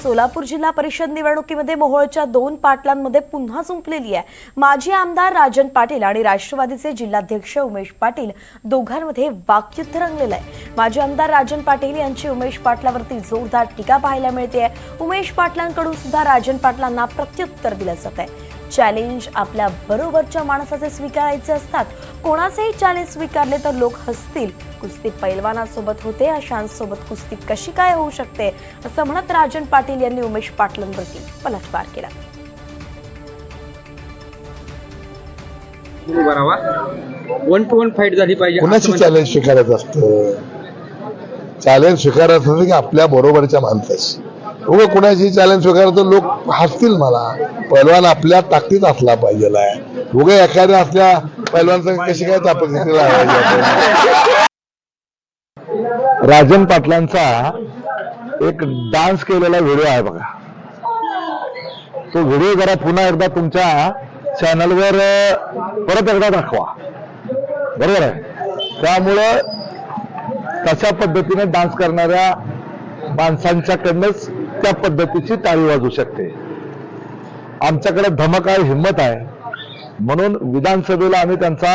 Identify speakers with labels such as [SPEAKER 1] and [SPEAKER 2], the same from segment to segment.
[SPEAKER 1] सोलापूर जिल्हा परिषद निवडणुकीमध्ये मोहोळच्या 2 पाटलांमध्ये पुन्हा जुंपलेली आहे। माजी आमदार राजन पाटील आणि राष्ट्रवादीचे जिल्हाध्यक्ष उमेश पाटील दोघांमध्ये वाकयुद्ध रंगलेलं आहे। माजी आमदार राजन पाटील यांची उमेश पाटलावरती जोरदार टीका पाहायला मिळते आहे। उमेश पाटलांकडून सुद्धा राजन पाटलांना प्रत्युत्तर दिलं जात आहे। चॅलेंज आपल्या बरोबरच्या माणसाचे स्वीकारायचे असतात। कोणाचेही चॅलेंज स्वीकारले तर लोक हसतील। कुस्ती पैलवानासोबत होते, अशांसोबत कुस्ती कशी काय होऊ शकते असं म्हणत राजन पाटील यांनी उमेश पाटलांवरती पलटवार केला।
[SPEAKER 2] 1-to-1 फाईट झाली पाहिजे।
[SPEAKER 3] कोणाची चॅलेंज स्वीकारायचं असतं? चॅलेंज स्वीकारायचं असतं की आपल्या बरोबरच्या माणसाची। उगा कुणाची चॅलेंज स्वीकारतो लोक हसतील मला। पैलवान आपल्या ताकदीत असला पाहिजे। उगा एखाद्या असल्या पैलवानचं कशी काय ताकद राजन पाटलांचा एक डान्स केलेला व्हिडिओ आहे बघा। तो व्हिडिओ जरा पुन्हा एकदा तुमच्या चॅनलवर परत एकदा दाखवा, बरोबर आहे? त्यामुळं तशा पद्धतीने डान्स करणाऱ्या माणसांच्याकडनंच त्या पद्धतीची टाळी वाजू शकते। आमच्याकडे धमक आहे, हिंमत आहे, म्हणून विधानसभेला आम्ही त्यांचा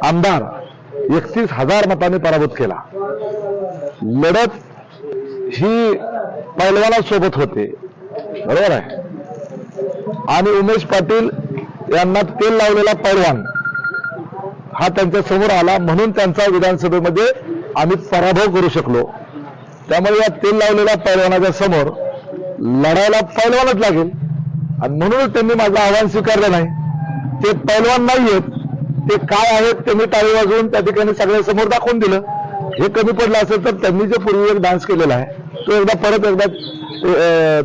[SPEAKER 3] आमदार 31,000 मतांनी पराभूत केला। लढत ही पैलवानासोबत होते, बरोबर आहे? आणि उमेश पाटील यांना तेल लावलेला पैलवान हा त्यांच्या समोर आला, म्हणून त्यांचा विधानसभेमध्ये आम्ही पराभव करू शकलो। त्यामुळे या तेल लावलेल्या पैलवानाच्या समोर लढायला पैलवानच लागेल, आणि म्हणूनच त्यांनी माझं आव्हान स्वीकारलं नाही। ते पैलवान नाहीयेत, ते काय आहेत त्यांनी टाळी वाजवून त्या ठिकाणी सगळ्यांसमोर दाखवून दिलं। हे कमी पडलं असेल तर त्यांनी जे पूर्वी एक डान्स केलेला आहे तो एकदा परत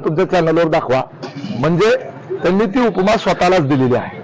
[SPEAKER 3] तुमच्या चॅनलवर दाखवा, म्हणजे त्यांनी ती उपमा स्वतःलाच दिलेली आहे।